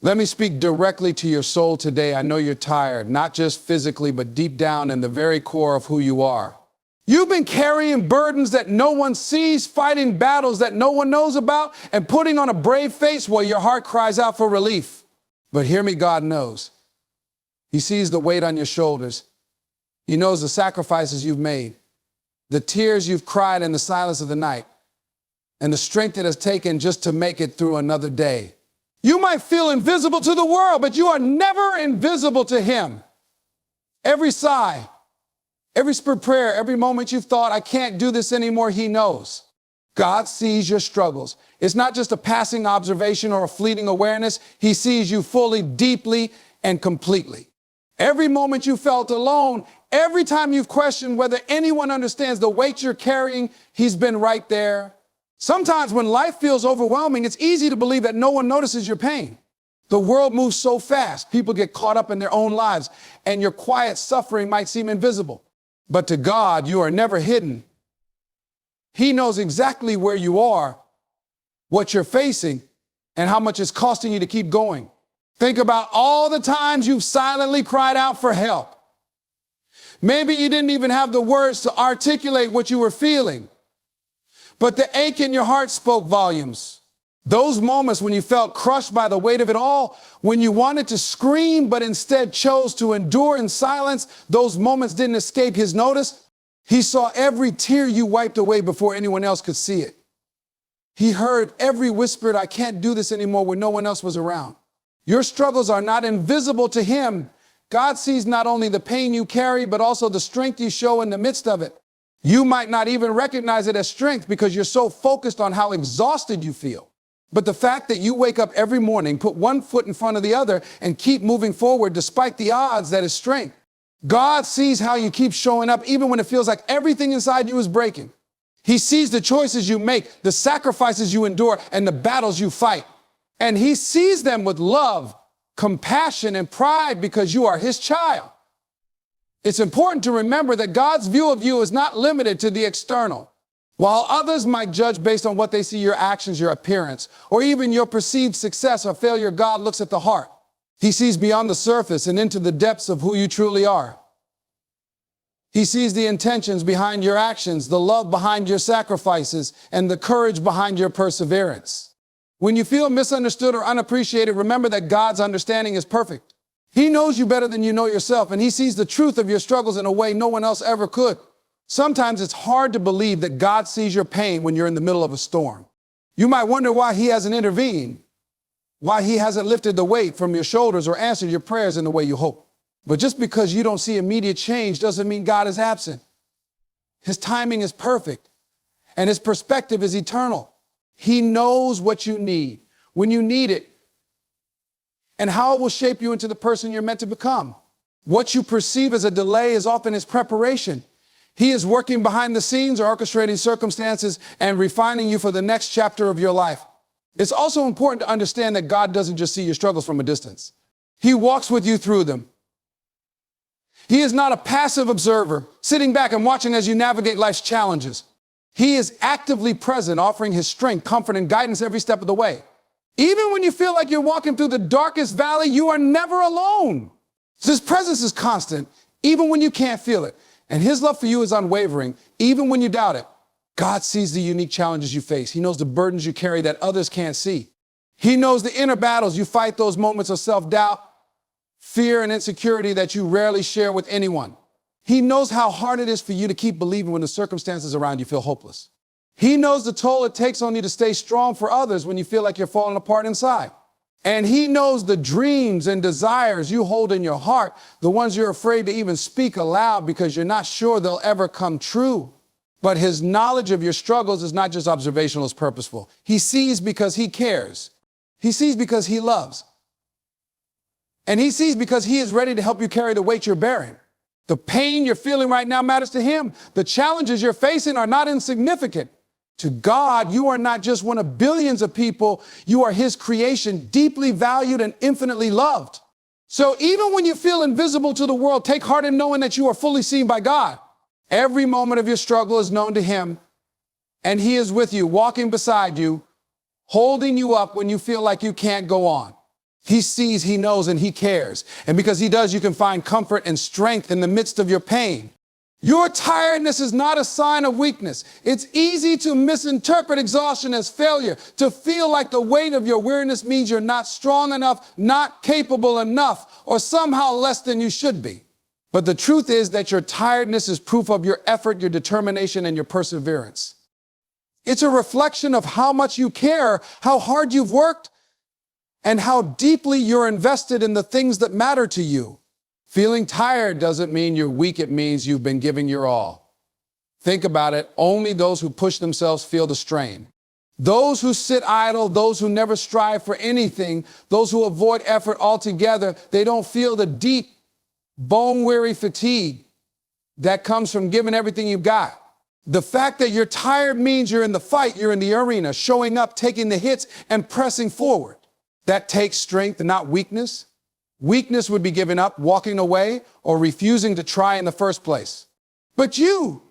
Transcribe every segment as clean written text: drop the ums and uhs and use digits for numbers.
Let me speak directly to your soul today. I know you're tired, not just physically, but deep down in the very core of who you are. You've been carrying burdens that no one sees, fighting battles that no one knows about, and putting on a brave face while your heart cries out for relief. But hear me, God knows. He sees the weight on your shoulders. He knows the sacrifices you've made, the tears you've cried in the silence of the night, and the strength it has taken just to make it through another day. You might feel invisible to the world, but you are never invisible to Him. Every sigh, every prayer, every moment you've thought, I can't do this anymore, He knows. God sees your struggles. It's not just a passing observation or a fleeting awareness. He sees you fully, deeply, and completely. Every moment you felt alone, every time you've questioned whether anyone understands the weight you're carrying, He's been right there. Sometimes when life feels overwhelming, it's easy to believe that no one notices your pain. The world moves so fast, people get caught up in their own lives, and your quiet suffering might seem invisible. But to God, you are never hidden. He knows exactly where you are, what you're facing, and how much it's costing you to keep going. Think about all the times you've silently cried out for help. Maybe you didn't even have the words to articulate what you were feeling, but the ache in your heart spoke volumes. Those moments when you felt crushed by the weight of it all, when you wanted to scream but instead chose to endure in silence, those moments didn't escape His notice. He saw every tear you wiped away before anyone else could see it. He heard every whispered, I can't do this anymore, when no one else was around. Your struggles are not invisible to Him. God sees not only the pain you carry, but also the strength you show in the midst of it. You might not even recognize it as strength because you're so focused on how exhausted you feel. But the fact that you wake up every morning, put one foot in front of the other, and keep moving forward despite the odds, that is strength. God sees how you keep showing up even when it feels like everything inside you is breaking. He sees the choices you make, the sacrifices you endure, and the battles you fight. And He sees them with love, compassion, and pride because you are His child. It's important to remember that God's view of you is not limited to the external. While others might judge based on what they see, your actions, your appearance, or even your perceived success or failure, God looks at the heart. He sees beyond the surface and into the depths of who you truly are. He sees the intentions behind your actions, the love behind your sacrifices, and the courage behind your perseverance. When you feel misunderstood or unappreciated, remember that God's understanding is perfect. He knows you better than you know yourself, and He sees the truth of your struggles in a way no one else ever could. Sometimes it's hard to believe that God sees your pain when you're in the middle of a storm. You might wonder why He hasn't intervened, why He hasn't lifted the weight from your shoulders or answered your prayers in the way you hope. But just because you don't see immediate change doesn't mean God is absent. His timing is perfect, and His perspective is eternal. He knows what you need, when you need it, and how it will shape you into the person you're meant to become. What you perceive as a delay is often His preparation. He is working behind the scenes or orchestrating circumstances and refining you for the next chapter of your life. It's also important to understand that God doesn't just see your struggles from a distance. He walks with you through them. He is not a passive observer, sitting back and watching as you navigate life's challenges. He is actively present, offering His strength, comfort, and guidance every step of the way. Even when you feel like you're walking through the darkest valley, you are never alone. His presence is constant, even when you can't feel it. And His love for you is unwavering, even when you doubt it. God sees the unique challenges you face. He knows the burdens you carry that others can't see. He knows the inner battles you fight, those moments of self-doubt, fear, and insecurity that you rarely share with anyone. He knows how hard it is for you to keep believing when the circumstances around you feel hopeless. He knows the toll it takes on you to stay strong for others when you feel like you're falling apart inside. And He knows the dreams and desires you hold in your heart, the ones you're afraid to even speak aloud because you're not sure they'll ever come true. But His knowledge of your struggles is not just observational, it's purposeful. He sees because He cares. He sees because He loves. And He sees because He is ready to help you carry the weight you're bearing. The pain you're feeling right now matters to Him. The challenges you're facing are not insignificant. To God, you are not just one of billions of people. You are His creation, deeply valued and infinitely loved. So even when you feel invisible to the world, take heart in knowing that you are fully seen by God. Every moment of your struggle is known to Him, and He is with you, walking beside you, holding you up when you feel like you can't go on. He sees, he knows, and he cares. And because he does, you can find comfort and strength in the midst of your pain. Your tiredness is not a sign of weakness. It's easy to misinterpret exhaustion as failure. To feel like the weight of your weariness means you're not strong enough, not capable enough, or somehow less than you should be. But the truth is that your tiredness is proof of your effort, your determination, and your perseverance. It's a reflection of how much you care, how hard you've worked, and how deeply you're invested in the things that matter to you. Feeling tired doesn't mean you're weak, it means you've been giving your all. Think about it, only those who push themselves feel the strain. Those who sit idle, those who never strive for anything, those who avoid effort altogether, they don't feel the deep, bone-weary fatigue that comes from giving everything you've got. The fact that you're tired means you're in the fight, you're in the arena, showing up, taking the hits, and pressing forward. That takes strength and not weakness. Weakness would be giving up, walking away, or refusing to try in the first place. But you're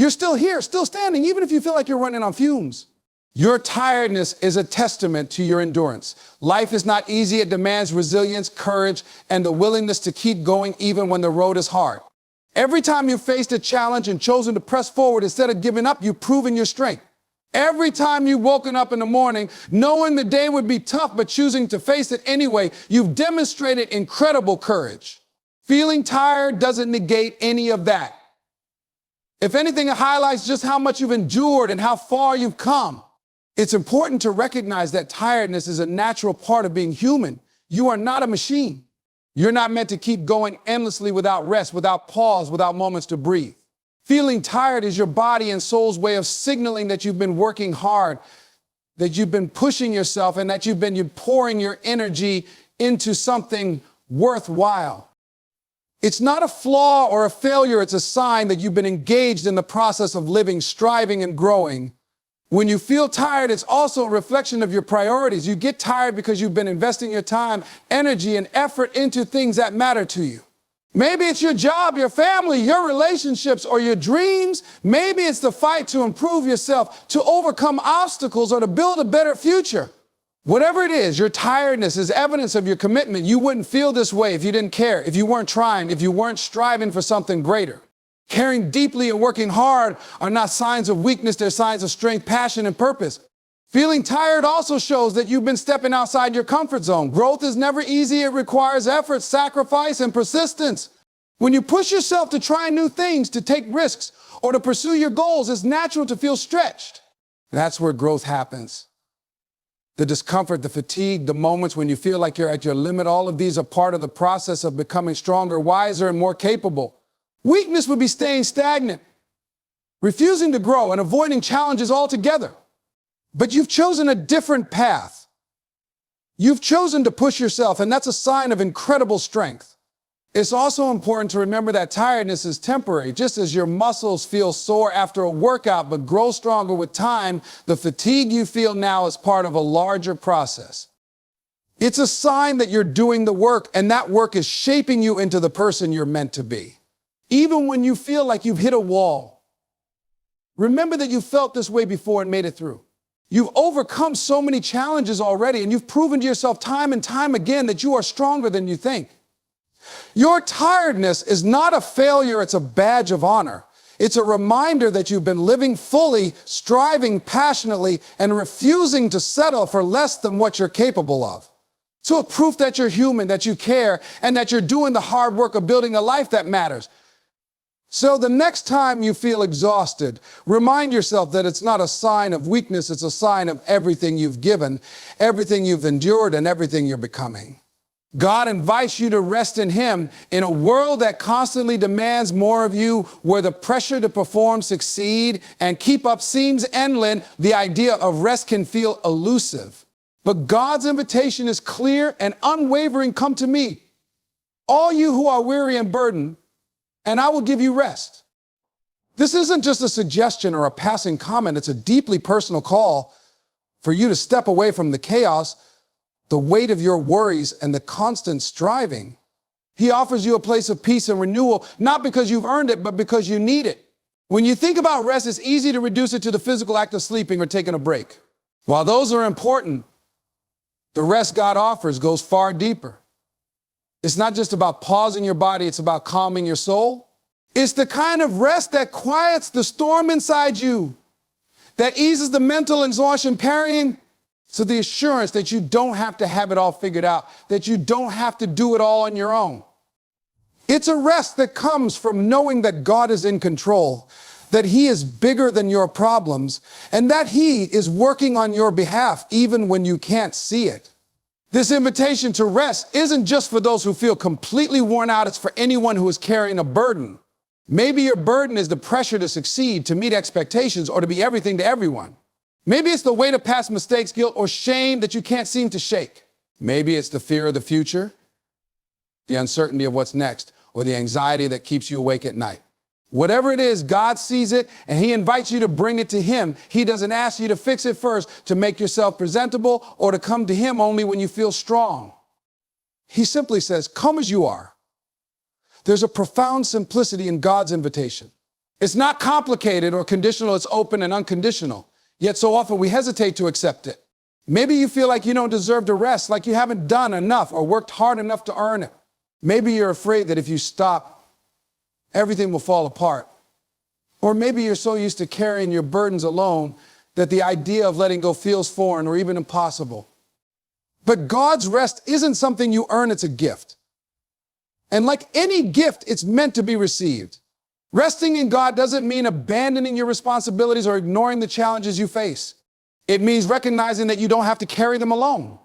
still here, still standing, even if you feel like you're running on fumes. Your tiredness is a testament to your endurance. Life is not easy. It demands resilience, courage, and the willingness to keep going even when the road is hard. Every time you've faced a challenge and chosen to press forward instead of giving up, you've proven your strength. Every time you've woken up in the morning, knowing the day would be tough, but choosing to face it anyway, you've demonstrated incredible courage. Feeling tired doesn't negate any of that. If anything, it highlights just how much you've endured and how far you've come. It's important to recognize that tiredness is a natural part of being human. You are not a machine. You're not meant to keep going endlessly without rest, without pause, without moments to breathe. Feeling tired is your body and soul's way of signaling that you've been working hard, that you've been pushing yourself, and that you've been pouring your energy into something worthwhile. It's not a flaw or a failure. It's a sign that you've been engaged in the process of living, striving, and growing. When you feel tired, it's also a reflection of your priorities. You get tired because you've been investing your time, energy, and effort into things that matter to you. Maybe it's your job, your family, your relationships, or your dreams. Maybe it's the fight to improve yourself, to overcome obstacles, or to build a better future. Whatever it is, your tiredness is evidence of your commitment. You wouldn't feel this way if you didn't care, if you weren't trying, if you weren't striving for something greater. Caring deeply and working hard are not signs of weakness, they're signs of strength, passion, and purpose. Feeling tired also shows that you've been stepping outside your comfort zone. Growth is never easy. It requires effort, sacrifice, and persistence. When you push yourself to try new things, to take risks, or to pursue your goals, it's natural to feel stretched. That's where growth happens. The discomfort, the fatigue, the moments when you feel like you're at your limit, all of these are part of the process of becoming stronger, wiser, and more capable. Weakness would be staying stagnant, refusing to grow, and avoiding challenges altogether. But you've chosen a different path. You've chosen to push yourself, and that's a sign of incredible strength. It's also important to remember that tiredness is temporary. Just as your muscles feel sore after a workout but grow stronger with time, the fatigue you feel now is part of a larger process. It's a sign that you're doing the work, and that work is shaping you into the person you're meant to be. Even when you feel like you've hit a wall, remember that you felt this way before and made it through. You've overcome so many challenges already, and you've proven to yourself time and time again that you are stronger than you think. Your tiredness is not a failure, it's a badge of honor. It's a reminder that you've been living fully, striving passionately, and refusing to settle for less than what you're capable of. So it's proof that you're human, that you care, and that you're doing the hard work of building a life that matters. So the next time you feel exhausted, remind yourself that it's not a sign of weakness, it's a sign of everything you've given, everything you've endured, and everything you're becoming. God invites you to rest in Him in a world that constantly demands more of you, where the pressure to perform, succeed, and keep up seems endless. The idea of rest can feel elusive. But God's invitation is clear and unwavering. Come to me, all you who are weary and burdened, and I will give you rest. This isn't just a suggestion or a passing comment. It's a deeply personal call for you to step away from the chaos, the weight of your worries, and the constant striving. He offers you a place of peace and renewal, not because you've earned it, but because you need it. When you think about rest, it's easy to reduce it to the physical act of sleeping or taking a break. While those are important, The rest God offers goes far deeper. It's not just about pausing your body, it's about calming your soul. It's the kind of rest that quiets the storm inside you, that eases the mental exhaustion carrying to the assurance that you don't have to have it all figured out, that you don't have to do it all on your own. It's a rest that comes from knowing that God is in control, that He is bigger than your problems, and that He is working on your behalf even when you can't see it. This invitation to rest isn't just for those who feel completely worn out, it's for anyone who is carrying a burden. Maybe your burden is the pressure to succeed, to meet expectations, or to be everything to everyone. Maybe it's the weight of past mistakes, guilt, or shame that you can't seem to shake. Maybe it's the fear of the future, the uncertainty of what's next, or the anxiety that keeps you awake at night. Whatever it is, God sees it and He invites you to bring it to Him. He doesn't ask you to fix it first, to make yourself presentable, or to come to Him only when you feel strong. He simply says, come as you are. There's a profound simplicity in God's invitation. It's not complicated or conditional, it's open and unconditional. Yet so often we hesitate to accept it. Maybe you feel like you don't deserve to rest, like you haven't done enough or worked hard enough to earn it. Maybe you're afraid that if you stop, everything will fall apart. Or maybe you're so used to carrying your burdens alone that the idea of letting go feels foreign or even impossible. But God's rest isn't something you earn, it's a gift. And like any gift, it's meant to be received. Resting in God doesn't mean abandoning your responsibilities or ignoring the challenges you face. It means recognizing that you don't have to carry them alone.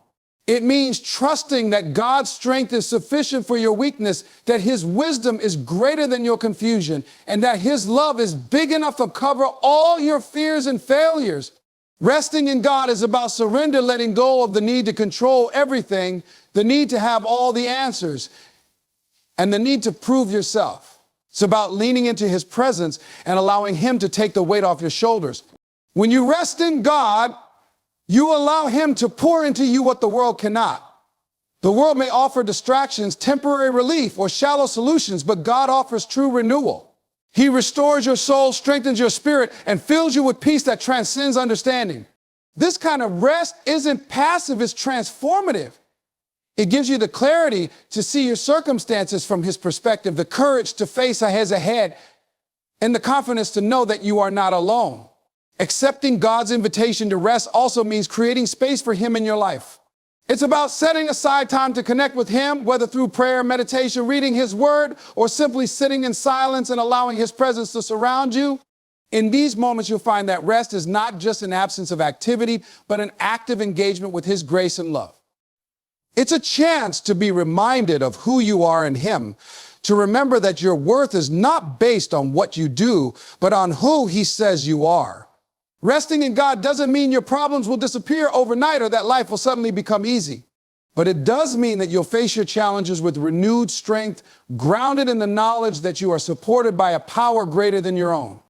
It means trusting that God's strength is sufficient for your weakness, that His wisdom is greater than your confusion, and that His love is big enough to cover all your fears and failures. Resting in God is about surrender, letting go of the need to control everything, the need to have all the answers, and the need to prove yourself. It's about leaning into His presence and allowing Him to take the weight off your shoulders. When you rest in God, you allow Him to pour into you what the world cannot. The world may offer distractions, temporary relief, or shallow solutions, but God offers true renewal. He restores your soul, strengthens your spirit, and fills you with peace that transcends understanding. This kind of rest isn't passive, it's transformative. It gives you the clarity to see your circumstances from His perspective, the courage to face what's ahead, and the confidence to know that you are not alone. Accepting God's invitation to rest also means creating space for Him in your life. It's about setting aside time to connect with Him, whether through prayer, meditation, reading His Word, or simply sitting in silence and allowing His presence to surround you. In these moments, you'll find that rest is not just an absence of activity, but an active engagement with His grace and love. It's a chance to be reminded of who you are in Him, to remember that your worth is not based on what you do, but on who He says you are. Resting in God doesn't mean your problems will disappear overnight or that life will suddenly become easy. But it does mean that you'll face your challenges with renewed strength, grounded in the knowledge that you are supported by a power greater than your own.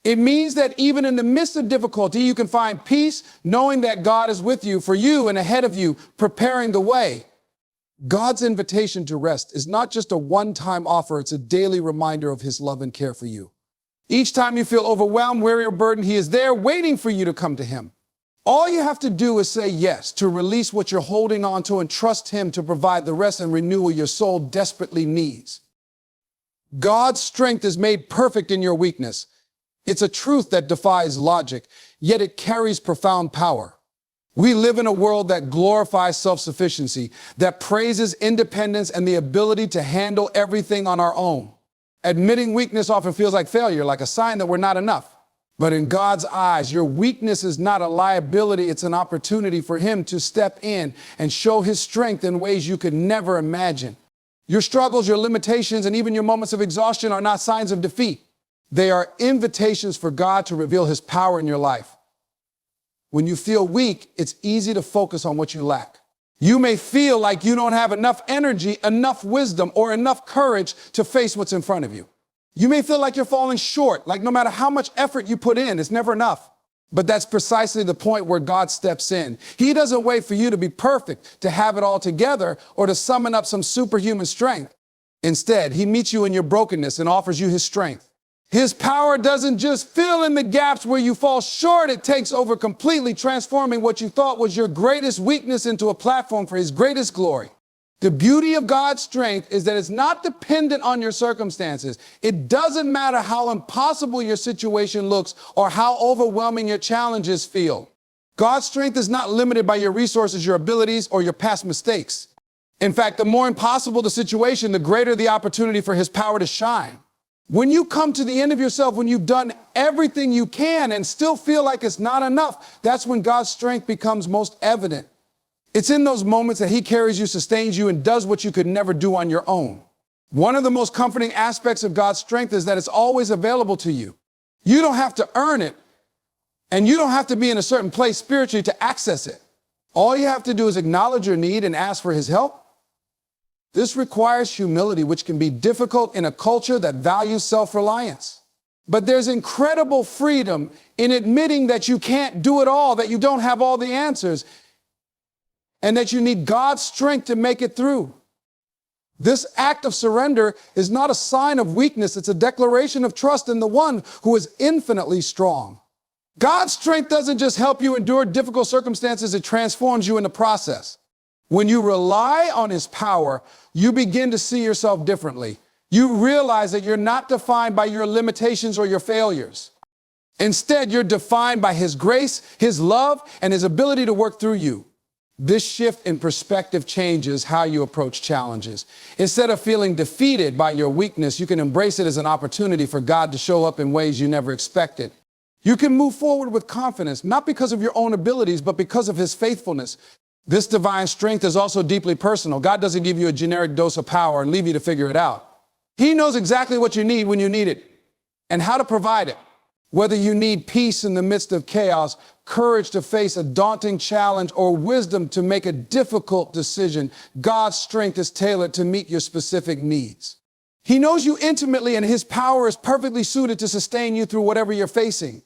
It means that even in the midst of difficulty, you can find peace, knowing that God is with you, for you and ahead of you, preparing the way. God's invitation to rest is not just a one-time offer, it's a daily reminder of His love and care for you. Each time you feel overwhelmed, weary, or burdened, He is there waiting for you to come to Him. All you have to do is say yes, to release what you're holding on to and trust Him to provide the rest and renewal your soul desperately needs. God's strength is made perfect in your weakness. It's a truth that defies logic, yet it carries profound power. We live in a world that glorifies self-sufficiency, that praises independence and the ability to handle everything on our own. Admitting weakness often feels like failure, like a sign that we're not enough. But in God's eyes, your weakness is not a liability, it's an opportunity for Him to step in and show His strength in ways you could never imagine. Your struggles, your limitations, and even your moments of exhaustion are not signs of defeat. They are invitations for God to reveal His power in your life. When you feel weak, it's easy to focus on what you lack. You may feel like you don't have enough energy, enough wisdom, or enough courage to face what's in front of you. You may feel like you're falling short, like no matter how much effort you put in, it's never enough. But that's precisely the point where God steps in. He doesn't wait for you to be perfect, to have it all together, or to summon up some superhuman strength. Instead, He meets you in your brokenness and offers you His strength. His power doesn't just fill in the gaps where you fall short. It takes over completely, transforming what you thought was your greatest weakness into a platform for His greatest glory. The beauty of God's strength is that it's not dependent on your circumstances. It doesn't matter how impossible your situation looks or how overwhelming your challenges feel. God's strength is not limited by your resources, your abilities, or your past mistakes. In fact, the more impossible the situation, the greater the opportunity for His power to shine. When you come to the end of yourself, when you've done everything you can and still feel like it's not enough, that's when God's strength becomes most evident. It's in those moments that He carries you, sustains you, and does what you could never do on your own. One of the most comforting aspects of God's strength is that it's always available to you. You don't have to earn it, and you don't have to be in a certain place spiritually to access it. All you have to do is acknowledge your need and ask for His help. This requires humility, which can be difficult in a culture that values self-reliance. But there's incredible freedom in admitting that you can't do it all, that you don't have all the answers, and that you need God's strength to make it through. This act of surrender is not a sign of weakness. It's a declaration of trust in the one who is infinitely strong. God's strength doesn't just help you endure difficult circumstances, it transforms you in the process. When you rely on His power, you begin to see yourself differently. You realize that you're not defined by your limitations or your failures. Instead, you're defined by His grace, His love, and His ability to work through you. This shift in perspective changes how you approach challenges. Instead of feeling defeated by your weakness, you can embrace it as an opportunity for God to show up in ways you never expected. You can move forward with confidence, not because of your own abilities, but because of His faithfulness. This divine strength is also deeply personal. God doesn't give you a generic dose of power and leave you to figure it out. He knows exactly what you need when you need it and how to provide it. Whether you need peace in the midst of chaos, courage to face a daunting challenge, or wisdom to make a difficult decision, God's strength is tailored to meet your specific needs. He knows you intimately, and His power is perfectly suited to sustain you through whatever you're facing.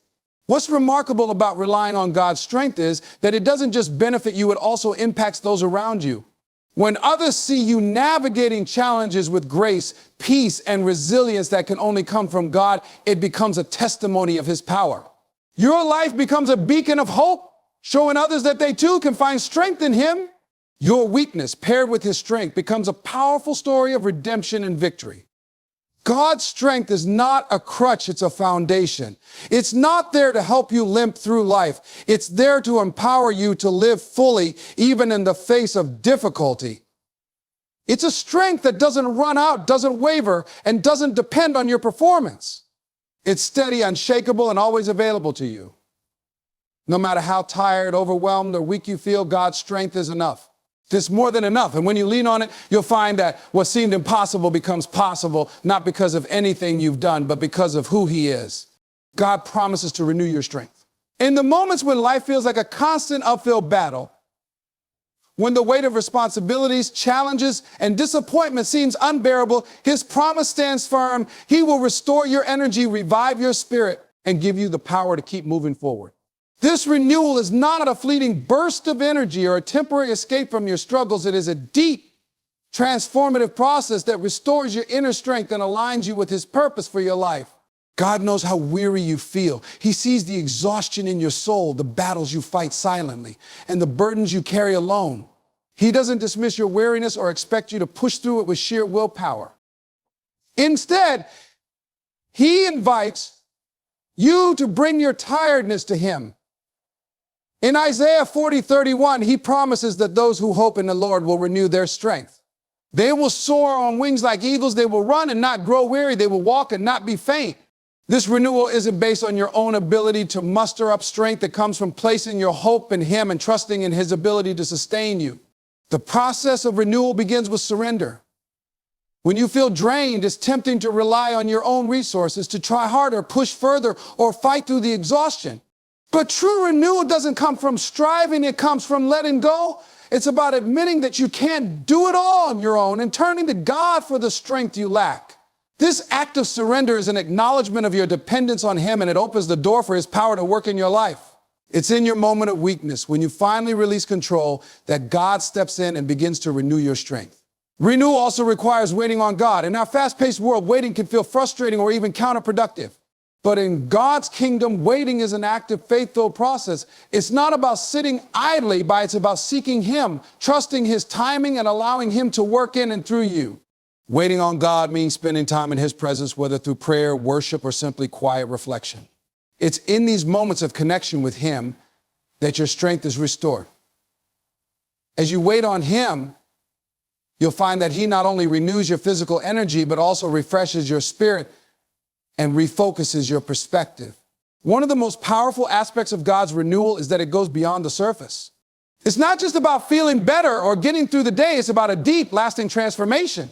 What's remarkable about relying on God's strength is that it doesn't just benefit you, it also impacts those around you. When others see you navigating challenges with grace, peace, and resilience that can only come from God, it becomes a testimony of His power. Your life becomes a beacon of hope, showing others that they too can find strength in Him. Your weakness, paired with His strength, becomes a powerful story of redemption and victory. God's strength is not a crutch, it's a foundation. It's not there to help you limp through life. It's there to empower you to live fully, even in the face of difficulty. It's a strength that doesn't run out, doesn't waver, and doesn't depend on your performance. It's steady, unshakable, and always available to you. No matter how tired, overwhelmed, or weak you feel, God's strength is enough. It's more than enough. And when you lean on it, you'll find that what seemed impossible becomes possible, not because of anything you've done, but because of who He is. God promises to renew your strength. In the moments when life feels like a constant uphill battle, when the weight of responsibilities, challenges, and disappointment seems unbearable, His promise stands firm. He will restore your energy, revive your spirit, and give you the power to keep moving forward. This renewal is not a fleeting burst of energy or a temporary escape from your struggles. It is a deep, transformative process that restores your inner strength and aligns you with His purpose for your life. God knows how weary you feel. He sees the exhaustion in your soul, the battles you fight silently, and the burdens you carry alone. He doesn't dismiss your weariness or expect you to push through it with sheer willpower. Instead, He invites you to bring your tiredness to Him. In Isaiah 40:31, He promises that those who hope in the Lord will renew their strength. They will soar on wings like eagles. They will run and not grow weary. They will walk and not be faint. This renewal isn't based on your own ability to muster up strength. It comes from placing your hope in Him and trusting in His ability to sustain you. The process of renewal begins with surrender. When you feel drained, it's tempting to rely on your own resources, to try harder, push further, or fight through the exhaustion. But true renewal doesn't come from striving, it comes from letting go. It's about admitting that you can't do it all on your own and turning to God for the strength you lack. This act of surrender is an acknowledgement of your dependence on Him, and it opens the door for His power to work in your life. It's in your moment of weakness, when you finally release control, that God steps in and begins to renew your strength. Renewal also requires waiting on God. In our fast-paced world, waiting can feel frustrating or even counterproductive. But in God's kingdom, waiting is an active, faith-filled process. It's not about sitting idly, but it's about seeking Him, trusting His timing and allowing Him to work in and through you. Waiting on God means spending time in His presence, whether through prayer, worship, or simply quiet reflection. It's in these moments of connection with Him that your strength is restored. As you wait on Him, you'll find that He not only renews your physical energy, but also refreshes your spirit and refocuses your perspective. One of the most powerful aspects of God's renewal is that it goes beyond the surface. It's not just about feeling better or getting through the day. It's about a deep, lasting transformation.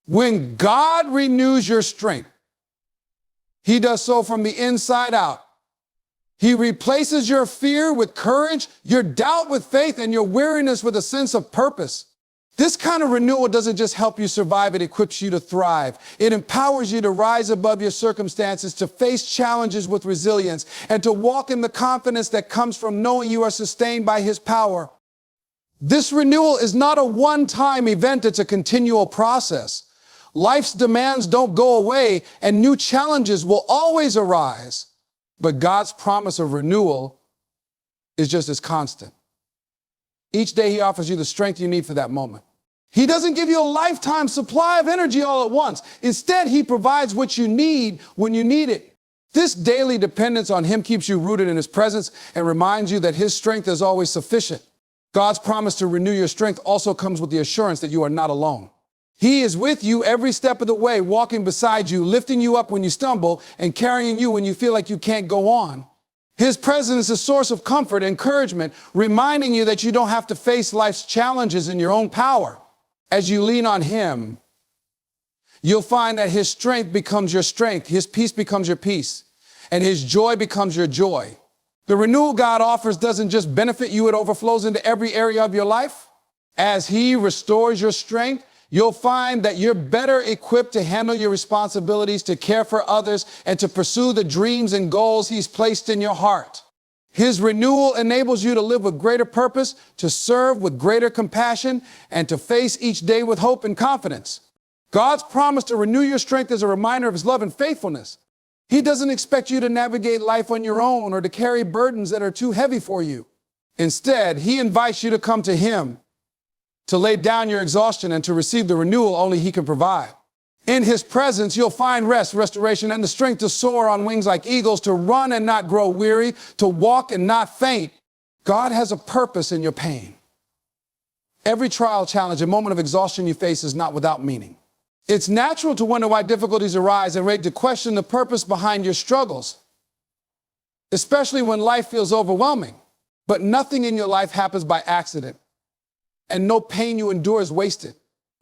When God renews your strength, He does so from the inside out. He replaces your fear with courage, your doubt with faith, and your weariness with a sense of purpose. This kind of renewal doesn't just help you survive, it equips you to thrive. It empowers you to rise above your circumstances, to face challenges with resilience, and to walk in the confidence that comes from knowing you are sustained by His power. This renewal is not a one-time event, it's a continual process. Life's demands don't go away, and new challenges will always arise. But God's promise of renewal is just as constant. Each day He offers you the strength you need for that moment. He doesn't give you a lifetime supply of energy all at once. Instead, He provides what you need when you need it. This daily dependence on Him keeps you rooted in His presence and reminds you that His strength is always sufficient. God's promise to renew your strength also comes with the assurance that you are not alone. He is with you every step of the way, walking beside you, lifting you up when you stumble, and carrying you when you feel like you can't go on. His presence is a source of comfort, encouragement, reminding you that you don't have to face life's challenges in your own power. As you lean on Him, you'll find that His strength becomes your strength, His peace becomes your peace, and His joy becomes your joy. The renewal God offers doesn't just benefit you, it overflows into every area of your life. As He restores your strength, you'll find that you're better equipped to handle your responsibilities, to care for others, and to pursue the dreams and goals He's placed in your heart. His renewal enables you to live with greater purpose, to serve with greater compassion, and to face each day with hope and confidence. God's promise to renew your strength is a reminder of His love and faithfulness. He doesn't expect you to navigate life on your own or to carry burdens that are too heavy for you. Instead, He invites you to come to Him, to lay down your exhaustion and to receive the renewal only He can provide. In His presence, you'll find rest, restoration, and the strength to soar on wings like eagles, to run and not grow weary, to walk and not faint. God has a purpose in your pain. Every trial, challenge, and moment of exhaustion you face is not without meaning. It's natural to wonder why difficulties arise and ready to question the purpose behind your struggles, especially when life feels overwhelming. But nothing in your life happens by accident, and no pain you endure is wasted.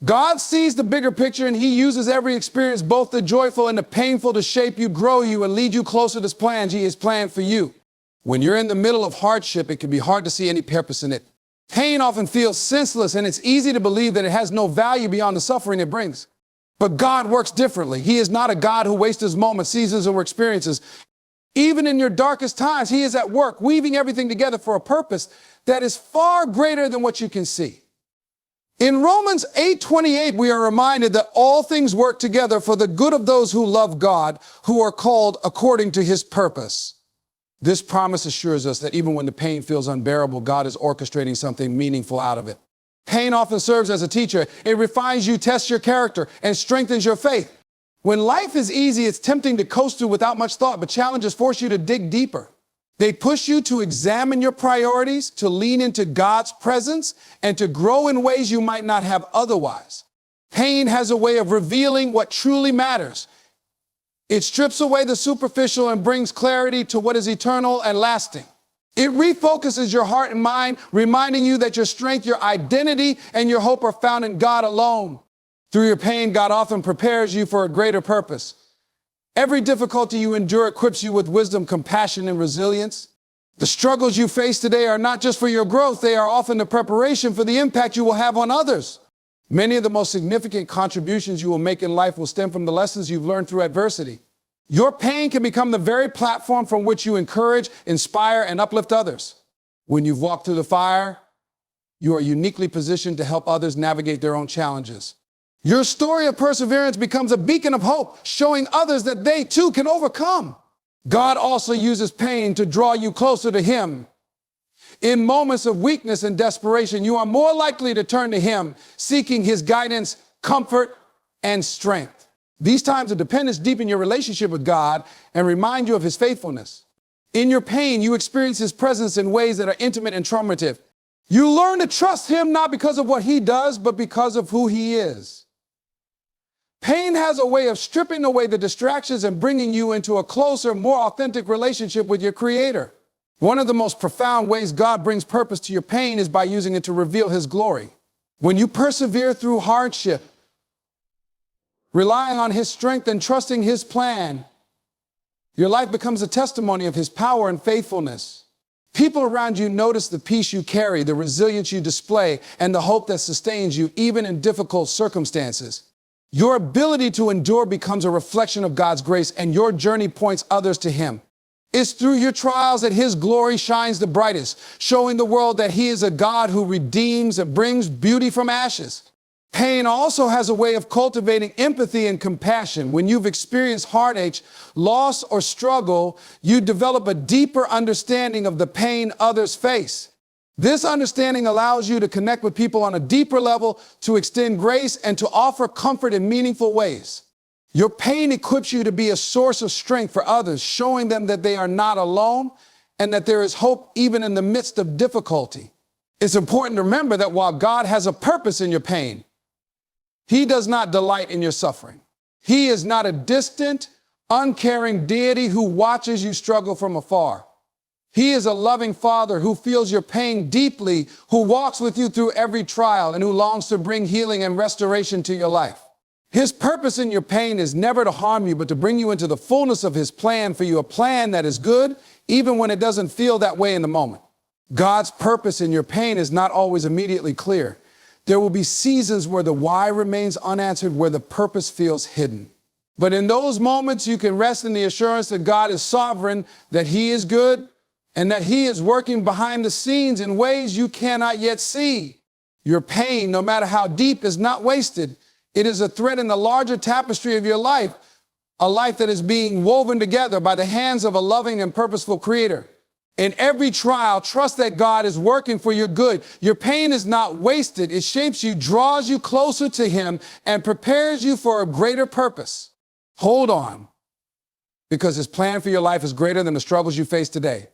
God sees the bigger picture, and He uses every experience, both the joyful and the painful, to shape you, grow you, and lead you closer to His plans He has planned for you. When you're in the middle of hardship, it can be hard to see any purpose in it. Pain often feels senseless, and it's easy to believe that it has no value beyond the suffering it brings. But God works differently. He is not a God who wastes His moments, seasons, or experiences. Even in your darkest times, He is at work, weaving everything together for a purpose that is far greater than what you can see. In Romans 8:28, we are reminded that all things work together for the good of those who love God, who are called according to His purpose. This promise assures us that even when the pain feels unbearable, God is orchestrating something meaningful out of it. Pain often serves as a teacher. It refines you, tests your character, and strengthens your faith. When life is easy, it's tempting to coast through without much thought, but challenges force you to dig deeper. They push you to examine your priorities, to lean into God's presence, and to grow in ways you might not have otherwise. Pain has a way of revealing what truly matters. It strips away the superficial and brings clarity to what is eternal and lasting. It refocuses your heart and mind, reminding you that your strength, your identity, and your hope are found in God alone. Through your pain, God often prepares you for a greater purpose. Every difficulty you endure equips you with wisdom, compassion, and resilience. The struggles you face today are not just for your growth, they are often the preparation for the impact you will have on others. Many of the most significant contributions you will make in life will stem from the lessons you've learned through adversity. Your pain can become the very platform from which you encourage, inspire, and uplift others. When you've walked through the fire, you are uniquely positioned to help others navigate their own challenges. Your story of perseverance becomes a beacon of hope, showing others that they too can overcome. God also uses pain to draw you closer to Him. In moments of weakness and desperation, you are more likely to turn to Him, seeking His guidance, comfort, and strength. These times of dependence deepen your relationship with God and remind you of His faithfulness. In your pain, you experience His presence in ways that are intimate and traumative. You learn to trust Him not because of what He does, but because of who He is. Pain has a way of stripping away the distractions and bringing you into a closer, more authentic relationship with your Creator. One of the most profound ways God brings purpose to your pain is by using it to reveal His glory. When you persevere through hardship, relying on His strength and trusting His plan, your life becomes a testimony of His power and faithfulness. People around you notice the peace you carry, the resilience you display, and the hope that sustains you even in difficult circumstances. Your ability to endure becomes a reflection of God's grace, and your journey points others to Him. It's through your trials that His glory shines the brightest, showing the world that He is a God who redeems and brings beauty from ashes. Pain also has a way of cultivating empathy and compassion. When you've experienced heartache, loss, or struggle, you develop a deeper understanding of the pain others face. This understanding allows you to connect with people on a deeper level, to extend grace, and to offer comfort in meaningful ways. Your pain equips you to be a source of strength for others, showing them that they are not alone and that there is hope even in the midst of difficulty. It's important to remember that while God has a purpose in your pain, He does not delight in your suffering. He is not a distant, uncaring deity who watches you struggle from afar. He is a loving Father who feels your pain deeply, who walks with you through every trial, and who longs to bring healing and restoration to your life. His purpose in your pain is never to harm you, but to bring you into the fullness of His plan for you, a plan that is good, even when it doesn't feel that way in the moment. God's purpose in your pain is not always immediately clear. There will be seasons where the why remains unanswered, where the purpose feels hidden. But in those moments, you can rest in the assurance that God is sovereign, that He is good, and that He is working behind the scenes in ways you cannot yet see. Your pain, no matter how deep, is not wasted. It is a thread in the larger tapestry of your life, a life that is being woven together by the hands of a loving and purposeful Creator. In every trial, trust that God is working for your good. Your pain is not wasted. It shapes you, draws you closer to Him, and prepares you for a greater purpose. Hold on, because His plan for your life is greater than the struggles you face today.